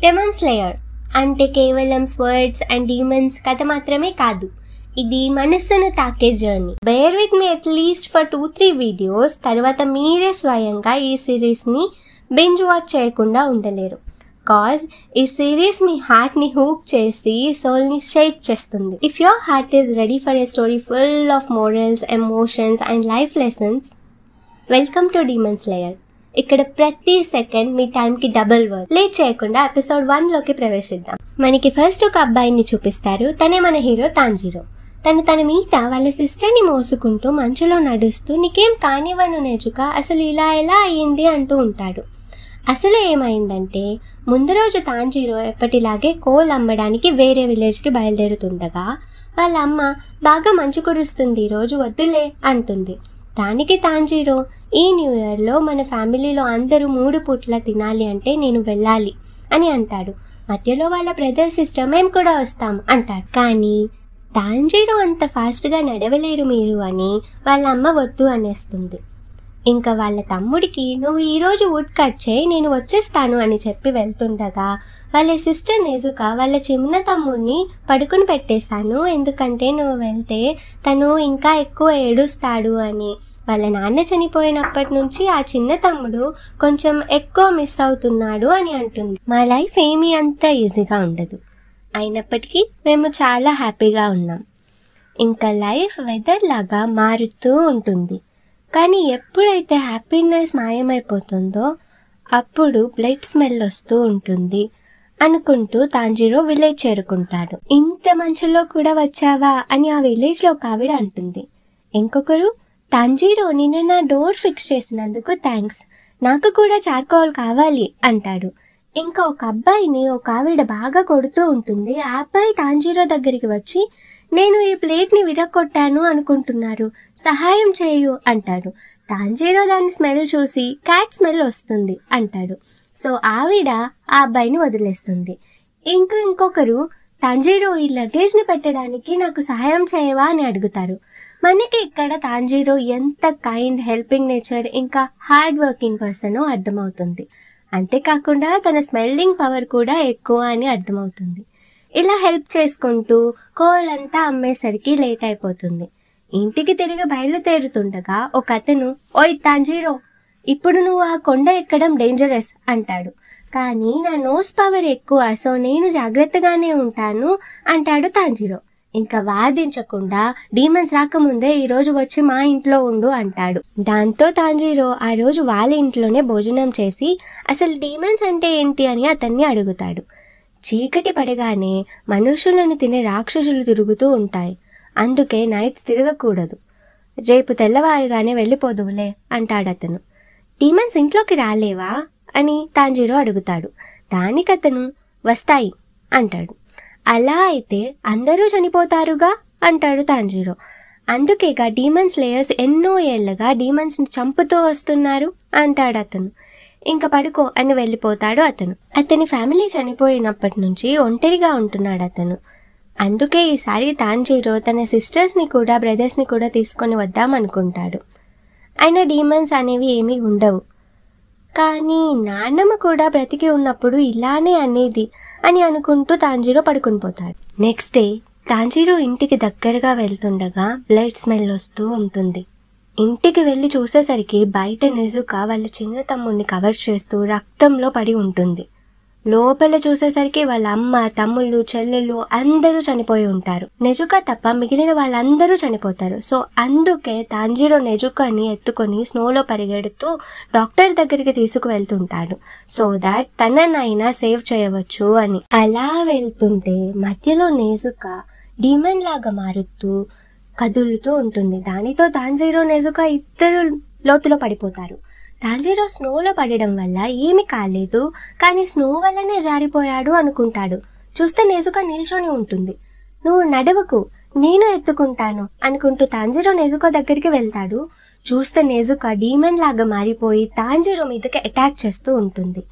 Demon slayer అంటే కేవలం swords and demons కథ మాత్రమే కాదు, ఇది మనస్సును తాకే journey. Bear with me at least for 2-3 videos. తర్వాత మీరే స్వయంగా ఈ సిరీస్ని బింజ్ వాచ్ చేయకుండా ఉండలేరు. కాజ్ ఈ సిరీస్ మీ హార్ట్ని హూక్ చేసి సోల్ని షేక్ చేస్తుంది. If your heart is ready for a story full of morals, emotions and life lessons, welcome to demon slayer. ఇక్కడ ప్రతి సెకండ్ మీ టైంకి డబుల్ వర్క్. లేట్ చేయకుండా ఎపిసోడ్ 1లోకి ప్రవేశిద్దాం. మనకి ఫస్ట్ ఒక అబ్బాయిని చూపిస్తారు. తనే మన హీరో తాంజీరో. తన మీద వాళ్ళ సిస్టర్ని మోసుకుంటూ మంచులో నడుస్తూ నీకేం కానివ్వను నేజుక, అసలు ఇలా ఎలా అయ్యింది అంటూ ఉంటాడు. అసలు ఏమైందంటే ముందు రోజు తాంజీరో ఎప్పటిలాగే కోల్ అమ్మడానికి వేరే విలేజ్కి బయలుదేరుతుండగా వాళ్ళ అమ్మ బాగా మంచు కురుస్తుంది, ఈరోజు వద్దులే అంటుంది. దానికి తాంజీరో ఈ న్యూ ఇయర్లో మన ఫ్యామిలీలో అందరూ 3 పూట్ల తినాలి అంటే నేను వెళ్ళాలి అని అంటాడు. మధ్యలో వాళ్ళ బ్రదర్ సిస్టర్ మేము కూడా వస్తాం అంటాడు. కానీ తాంజీరో అంత ఫాస్ట్గా నడవలేరు మీరు అని వాళ్ళ అమ్మ వద్దు అనేస్తుంది. ఇంకా వాళ్ళ తమ్ముడికి నువ్వు ఈరోజు వుడ్ కట్ చేయి నేను వచ్చేస్తాను అని చెప్పి వెళ్తుండగా వాళ్ళ సిస్టర్ నెజుక వాళ్ళ చిన్న తమ్ముడిని పడుకుని పెట్టేశాను, ఎందుకంటే నువ్వు వెళ్తే తను ఇంకా ఎక్కువ ఏడుస్తాడు అని. వాళ్ళ నాన్న చనిపోయినప్పటి నుంచి ఆ చిన్న తమ్ముడు కొంచెం ఎక్కువ మిస్ అవుతున్నాడు అని అంటుంది. మా లైఫ్ ఏమీ అంత ఈజీగా ఉండదు, అయినప్పటికీ మేము చాలా హ్యాపీగా ఉన్నాం. ఇంకా లైఫ్ వెదర్ లాగా మారుతూ ఉంటుంది, కానీ ఎప్పుడైతే హ్యాపీనెస్ మాయమైపోతుందో అప్పుడు బ్లడ్ స్మెల్ వస్తూ ఉంటుంది అనుకుంటూ తాంజీరో విలేజ్ చేరుకుంటాడు. ఇంత మంచులో కూడా వచ్చావా అని ఆ విలేజ్లో ఒక ఆవిడ అంటుంది. ఇంకొకరు తాంజీరో నిన్న నా డోర్ ఫిక్స్ చేసినందుకు థ్యాంక్స్, నాకు కూడా చార్కోల్ కావాలి అంటాడు. ఇంకా ఒక అబ్బాయిని ఒక ఆవిడ బాగా కొడుతూ ఉంటుంది. ఆ అబ్బాయి తాంజీరో దగ్గరికి వచ్చి నేను ఈ ప్లేట్ని విరగొట్టాను అనుకుంటున్నారు, సహాయం చేయు అంటాడు. తాంజీరో దాని స్మెల్ చూసి క్యాట్ స్మెల్ వస్తుంది అంటాడు. సో ఆవిడ ఆ అబ్బాయిని వదిలేస్తుంది. ఇంకొకరు తాంజీరో ఈ లగేజ్ని పెట్టడానికి నాకు సహాయం చేయవా అని అడుగుతారు. మనకి ఇక్కడ తాంజీరో ఎంత కైండ్, హెల్పింగ్ నేచర్ ఇంకా హార్డ్ వర్కింగ్ పర్సనో అర్థమవుతుంది. అంతేకాకుండా తన స్మెల్లింగ్ పవర్ కూడా ఎక్కువ అని అర్థమవుతుంది. ఇలా హెల్ప్ చేసుకుంటూ కోల్ అంతా అమ్మేసరికి లేట్ అయిపోతుంది. ఇంటికి తిరిగి బయలుదేరుతుండగా ఒక అతను ఓయ్ తాంజీరో, ఇప్పుడు నువ్వు ఆ కొండ ఎక్కడం డేంజరస్ అంటాడు. కానీ నా నోస్ పవర్ ఎక్కువ, సో నేను జాగ్రత్తగానే ఉంటాను అంటాడు తాంజీరో. ఇంకా వాదించకుండా డీమన్స్ రాకముందే ఈరోజు వచ్చి మా ఇంట్లో ఉండు అంటాడు. దాంతో తాంజీరో ఆ రోజు వాళ్ళ ఇంట్లోనే భోజనం చేసి అసలు డీమన్స్ అంటే ఏంటి అని అతన్ని అడుగుతాడు. చీకటి పడగానే మనుషులను తినే రాక్షసులు తిరుగుతూ ఉంటాయి, అందుకే నైట్స్ తిరగకూడదు, రేపు తెల్లవారుగానే వెళ్ళిపోదువులే అంటాడు అతను. డీమన్స్ ఇంట్లోకి రాలేవా అని తాంజీరో అడుగుతాడు. దానికతను వస్తాయి అంటాడు. అలా అయితే అందరూ చనిపోతారుగా అంటాడు తాంజీరో. అందుకేగా డీమన్ స్లేయర్స్ ఎన్నో ఏళ్ళగా డీమన్స్ని చంపుతూ వస్తున్నారు అంటాడు అతను. ఇంకా పడుకో అని వెళ్ళిపోతాడు అతను. అతని ఫ్యామిలీ చనిపోయినప్పటి నుంచి ఒంటరిగా ఉంటున్నాడు అతను. అందుకే ఈసారి తాంజీరో తన సిస్టర్స్ని కూడా బ్రదర్స్ని కూడా తీసుకొని వద్దామనుకుంటాడు. అయినా డీమన్స్ అనేవి ఏమీ ఉండవు, కానీ నాన్నమ్మ కూడా బ్రతికి ఉన్నప్పుడు ఇలానే అనేది అని అనుకుంటూ తాంజీరో పడుకుని పోతాడు. నెక్స్ట్ డే తాంజీరో ఇంటికి దగ్గరగా వెళ్తుండగా బ్లడ్ స్మెల్ వస్తూ ఉంటుంది. ఇంటికి వెళ్ళి చూసేసరికి బయట నెజుక వాళ్ళ చిన్న తమ్ముడిని కవర్ చేస్తూ రక్తంలో పడి ఉంటుంది. లోపల చూసేసరికి వాళ్ళ అమ్మ, తమ్ముళ్ళు, చెల్లెళ్ళు అందరూ చనిపోయి ఉంటారు. నెజుక తప్ప మిగిలిన వాళ్ళందరూ చనిపోతారు. సో అందుకే తాంజీరో నెజుకని ఎత్తుకొని స్నోలో పరిగెడుతూ డాక్టర్ దగ్గరికి తీసుకువెళ్తుంటాడు, సో దాట్ తననైనా సేవ్ చేయవచ్చు అని. అలా వెళ్తుంటే మధ్యలో నెజుక డీమన్ లాగా మారుతూ కదులుతూ ఉంటుంది. దానితో తాంజీరో నెజుక ఇద్దరు లోతులో పడిపోతారు. తాంజీరో స్నోలో పడడం వల్ల ఏమి కాలేదు, కానీ స్నో వల్లనే జారిపోయాడు అనుకుంటాడు. చూస్తే నెజుక నిల్చొని ఉంటుంది. నువ్వు నడవకు, నేను ఎత్తుకుంటాను అనుకుంటూ తాంజీరో నెజుక దగ్గరికి వెళ్తాడు. చూస్తే నెజుక డీమన్ లాగా మారిపోయి తాంజీరో మీదకి అటాక్ చేస్తూ ఉంటుంది.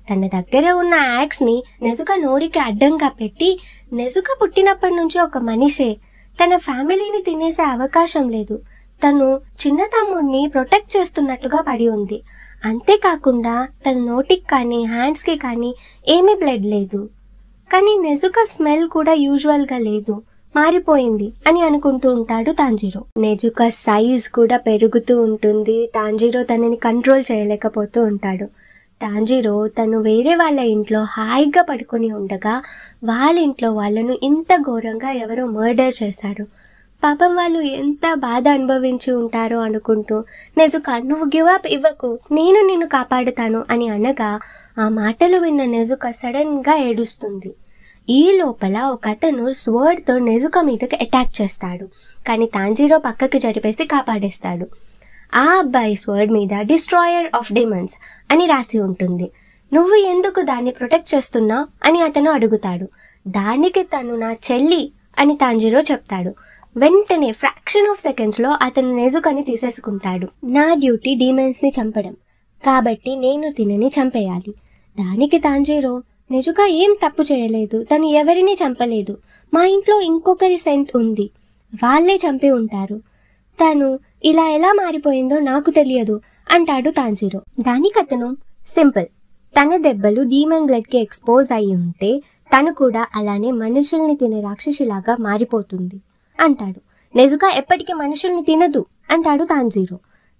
తన దగ్గర ఉన్న యాక్స్ని నెజుక నోరికి అడ్డంగా పెట్టి, నెజుక పుట్టినప్పటి నుంచి ఒక మనిషే, తన ఫ్యామిలీని తినేసే అవకాశం లేదు, తను చిన్న తమ్ముడిని ప్రొటెక్ట్ చేస్తున్నట్టుగా పడి ఉంది. అంతేకాకుండా తన నోటికి కానీ హ్యాండ్స్కి కానీ ఏమీ బ్లడ్ లేదు. కానీ నెజుకా స్మెల్ కూడా యూజువల్గా లేదు, మారిపోయింది అని అనుకుంటూ ఉంటాడు తాంజీరో. నెజుకా సైజ్ కూడా పెరుగుతూ ఉంటుంది. తాంజీరో తనని కంట్రోల్ చేయలేకపోతూ ఉంటాడు. తాంజీరో తను వేరే వాళ్ళ ఇంట్లో హాయిగా పడుకొని ఉండగా వాళ్ళ ఇంట్లో వాళ్ళను ఇంత ఘోరంగా ఎవరో మర్డర్ చేశారు. పాపం వాళ్ళు ఎంత బాధ అనుభవించి ఉంటారో అనుకుంటూ నెజుకా నువ్వు గివ్ అప్ ఇవ్వకు, నేను నిన్ను కాపాడుతాను అని అనగా ఆ మాటలు విన్న నెజుకా సడన్గా ఏడుస్తుంది. ఈ లోపల ఒక అతను స్వర్డ్తో నెజుకా మీదకి అటాక్ చేస్తాడు. కానీ తాంజీరో పక్కకి జరిపేసి కాపాడేస్తాడు. ఆ అబ్బాయి స్వర్డ్ మీద డిస్ట్రాయర్ ఆఫ్ డెమన్స్ అని రాసి ఉంటుంది. నువ్వు ఎందుకు దాన్ని ప్రొటెక్ట్ చేస్తున్నావు అని అతను అడుగుతాడు. దానికి తను నా చెల్లి అని తాంజీరో చెప్తాడు. వెంటనే ఫ్రాక్షన్ ఆఫ్ సెకండ్స్లో అతను నెజుకాని తీసేసుకుంటాడు. నా డ్యూటీ డీమన్స్ని చంపడం కాబట్టి నేను తినని చంపేయాలి. దానికి తాంజీరో నెజుకా ఏం తప్పు చేయలేదు, తను ఎవరిని చంపలేదు, మా ఇంట్లో ఇంకొకరి సెంట్ ఉంది, వాళ్ళే చంపి ఉంటారు, తను ఇలా ఎలా మారిపోయిందో నాకు తెలియదు అంటాడు తాంజీరో. దానికి అతను సింపుల్, తన దెబ్బలు డీమన్ బ్లడ్కి ఎక్స్పోజ్ అయి ఉంటే తను కూడా అలానే మనుషుల్ని తినే రాక్షసిలాగా మారిపోతుంది అంటాడు. నెజుకా ఎప్పటికీ మనుషుల్ని తినదు అంటాడు తాంజీరో.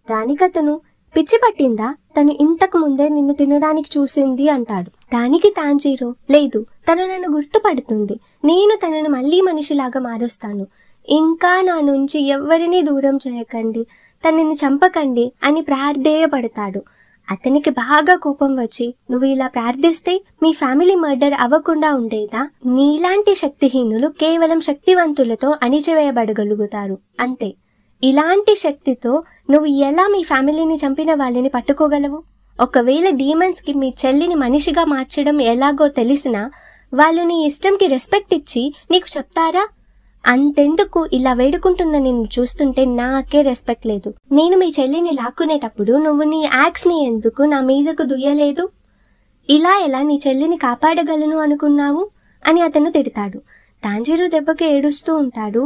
దానికి అతను పిచ్చి పట్టిందా, తను ఇంతకు ముందే నిన్ను తినడానికి చూసింది అంటాడు. దానికి తాంజీరో లేదు, తను నన్ను గుర్తుపడుతుంది, నేను తనను మళ్ళీ మనిషిలాగా మారుస్తాను, ఇంకా నా నుంచి ఎవరినీ దూరం చేయకండి, తనని చంపకండి అని ప్రార్థేయపడతాడు. అతనికి బాగా కోపం వచ్చి నువ్వు ఇలా ప్రార్థిస్తే మీ ఫ్యామిలీ మర్డర్ అవ్వకుండా ఉండేదా, నీలాంటి శక్తిహీనులు కేవలం శక్తివంతులతో అణిచివేయబడగలుగుతారు అంతే, ఇలాంటి శక్తితో నువ్వు ఎలా మీ ఫ్యామిలీని చంపిన వాళ్ళని పట్టుకోగలవు, ఒకవేళ డీమన్స్కి మీ చెల్లిని మనిషిగా మార్చడం ఎలాగో తెలిసినా వాళ్ళు నీ ఇష్టంకి రెస్పెక్ట్ ఇచ్చి నీకు చెప్తారా, అంతెందుకు ఇలా వేడుకుంటున్న నిన్ను చూస్తుంటే నాకే రెస్పెక్ట్ లేదు, నేను మీ చెల్లిని లాక్కునేటప్పుడు నువ్వు నీ యాక్స్ని ఎందుకు నా మీదకు దుయ్యలేదు, ఇలా ఎలా నీ చెల్లిని కాపాడగలను అనుకున్నావు అని అతను తిడతాడు. తాంజీరో దెబ్బకి ఏడుస్తూ ఉంటాడు.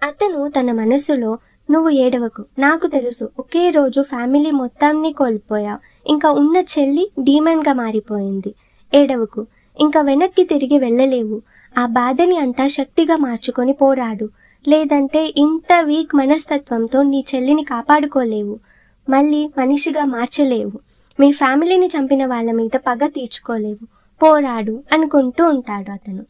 అతను తన మనసులో నువ్వు ఏడవకు, నాకు తెలుసు ఒకే రోజు ఫ్యామిలీ మొత్తాన్ని కోల్పోయావు, ఇంకా ఉన్న చెల్లి డీమన్గా మారిపోయింది, ఏడవకు, ఇంకా వెనక్కి తిరిగి వెళ్ళలేవు, ఆ బాధని అంతా శక్తిగా మార్చుకొని పోరాడు, లేదంటే ఇంత వీక్ మనస్తత్వంతో నీ చెల్లిని కాపాడుకోలేవు, మళ్ళీ మనిషిగా మార్చలేవు, మీ ఫ్యామిలీని చంపిన వాళ్ళ మీద పగ తీర్చుకోలేవు, పోరాడు అనుకుంటూ ఉంటాడు అతను.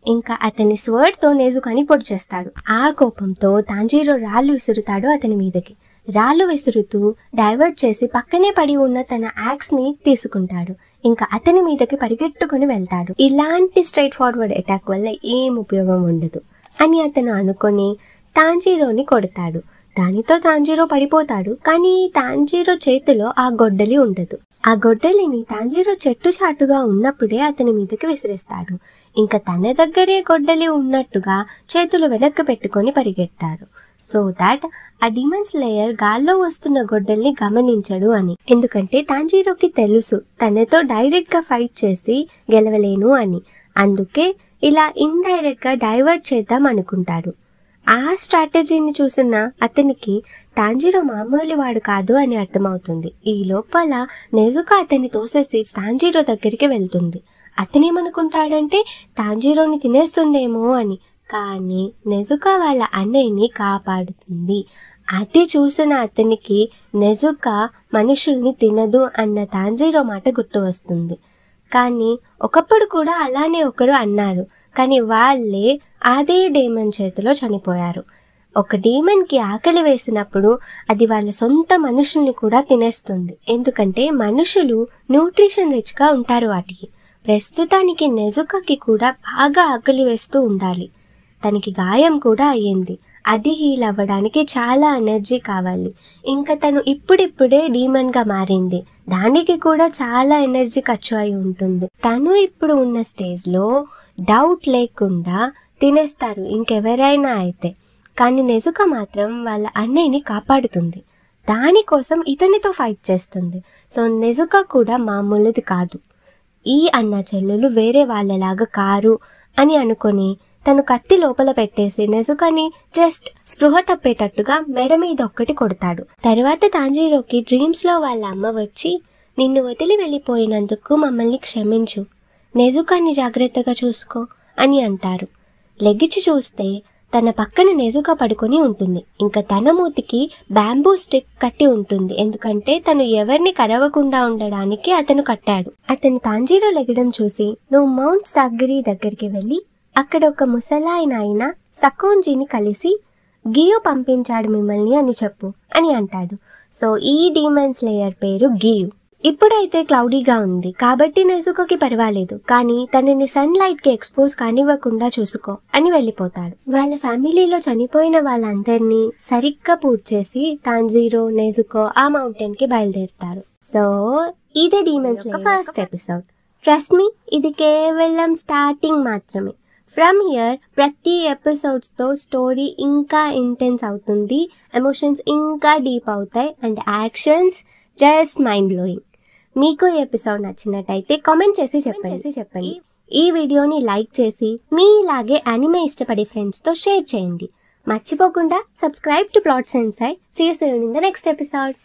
ఇంకా అతని స్వర్డ్తో నెజుకాని పొడి చేస్తాడు. ఆ కోపంతో తాంజీరో రాళ్ళు విసురుతాడు అతని మీదకి. రాళ్ళు విసురుతూ డైవర్ట్ చేసి పక్కనే పడి ఉన్న తన యాక్స్ని తీసుకుంటాడు. ఇంకా అతని మీదకి పరిగెట్టుకుని వెళ్తాడు. ఇలాంటి స్ట్రైట్ ఫార్వర్డ్ అటాక్ వల్ల ఏం ఉపయోగం ఉండదు అని అతను అనుకొని తాంజీరోని కొడతాడు. దానితో తాంజీరో పడిపోతాడు. కానీ తాంజీరో చేతిలో ఆ గొడ్డలి ఉండదు. ఆ గొడ్డలిని తాంజీరో చెట్టు చాటుగా ఉన్నప్పుడే అతని మీదకి విసిరేస్తాడు. ఇంకా తన దగ్గరే గొడ్డలి ఉన్నట్టుగా చేతులు వెనక్కి పెట్టుకొని పరిగెట్టాడు. సో దాట్ ఆ డిమన్ స్లేయర్ గాల్లో వస్తున్న గొడ్డల్ని గమనించడు అని. ఎందుకంటే తాంజీరోకి తెలుసు తనతో డైరెక్ట్గా ఫైట్ చేసి గెలవలేను అని. అందుకే ఇలా ఇండైరెక్ట్గా డైవర్ట్ చేద్దాం అనుకుంటాడు. ఆ స్ట్రాటజీని చూసిన అతనికి తాంజీరో మామూలు వాడు కాదు అని అర్థమవుతుంది. ఈ లోపల నెజుకా అతన్ని తోసేసి తాంజీరో దగ్గరికి వెళ్తుంది. అతనేమనుకుంటాడంటే తాంజీరోని తినేస్తుందేమో అని. కానీ నెజుకా వాళ్ళ అన్నయ్యని కాపాడుతుంది. అది చూసిన అతనికి నెజుకా మనుషుల్ని తినదు అన్న తాంజీరో మాట గుర్తు వస్తుంది. కానీ ఒకప్పుడు కూడా అలానే ఒకరు అన్నారు. కానీ వాళ్ళే అదే డీమన్ చేతిలో చనిపోయారు. ఒక డీమన్కి ఆకలి వేసినప్పుడు అది వాళ్ళ సొంత మనుషుల్ని కూడా తినేస్తుంది. ఎందుకంటే మనుషులు న్యూట్రిషన్ రిచ్గా ఉంటారు వాటికి. ప్రస్తుతానికి నెజుకాకి కూడా బాగా ఆకలి వేస్తూ ఉండాలి. తనకి గాయం కూడా అయ్యింది. అది హీల్ అవ్వడానికి చాలా ఎనర్జీ కావాలి. ఇంకా తను ఇప్పుడిప్పుడే డీమన్గా మారింది. దానికి కూడా చాలా ఎనర్జీ ఖర్చు అయి ఉంటుంది. తను ఇప్పుడు ఉన్న స్టేజ్లో డౌట్ లేకుండా తినేస్తారు ఇంకెవరైనా అయితే. కానీ నెజుకా మాత్రం వాళ్ళ అన్నయ్యని కాపాడుతుంది. దానికోసం ఇతనితో ఫైట్ చేస్తుంది. సో నెజుకా కూడా మామూలుది కాదు. ఈ అన్న చెల్లెలు వేరే వాళ్ళలాగా కారు అని అనుకొని తను కత్తి లోపల పెట్టేసి నెజుకాని జస్ట్ స్పృహ తప్పేటట్టుగా మెడ మీద ఒక్కటి కొడతాడు. తర్వాత తాంజీరోకి డ్రీమ్స్లో వాళ్ళ అమ్మ వచ్చి నిన్ను వదిలి వెళ్ళిపోయినందుకు మమ్మల్ని క్షమించు, నెజుకాని జాగ్రత్తగా చూసుకో అని అంటారు. లెగిచి చూస్తే తన పక్కన నెజుకా పడుకొని ఉంటుంది. ఇంకా తన మూతికి బ్యాంబూ స్టిక్ కట్టి ఉంటుంది, ఎందుకంటే తను ఎవరిని కరవకుండా ఉండడానికి అతను కట్టాడు. అతను తాంజీరో లెగడం చూసి, నువ్వు మౌంట్ సాగ్రీ దగ్గరికి వెళ్ళి అక్కడ ఒక ముసలాయన అయిన సకోన్జీని కలిసి గియు పంపించాడు మిమ్మల్ని అని చెప్పు అని అంటాడు. సో ఈ డీమన్ స్లేయర్ పేరు గియు. ఇప్పుడైతే క్లౌడీగా ఉంది కాబట్టి నెజుకోకి పర్వాలేదు, కానీ తనని సన్లైట్ కి ఎక్స్పోజ్ కానివ్వకుండా చూసుకో అని వెళ్ళిపోతాడు. వాళ్ళ ఫ్యామిలీలో చనిపోయిన వాళ్ళందరినీ సరిగ్గా పూర్తి చేసి తాంజీరో, నెజుకో ఆ మౌంటైన్ కి బయలుదేరుతారు. సో ఇదే demon slayer first episode. Trust me, ఇది కేవలం స్టార్టింగ్ మాత్రమే. ఫ్రమ్ హియర్ ప్రతి ఎపిసోడ్స్తో స్టోరీ ఇంకా ఇంటెన్స్ అవుతుంది, ఎమోషన్స్ ఇంకా డీప్ అవుతాయి and actions just mind blowing. మీకు ఈ ఎపిసోడ్ నచ్చినట్టయితే కామెంట్ చేసి చెప్పండి. ఈ వీడియోని లైక్ చేసి మీ ఇలాగే యానిమే ఇష్టపడే ఫ్రెండ్స్తో షేర్ చేయండి. మర్చిపోకుండా subscribe to Plot Sensei. See you soon in the next episode.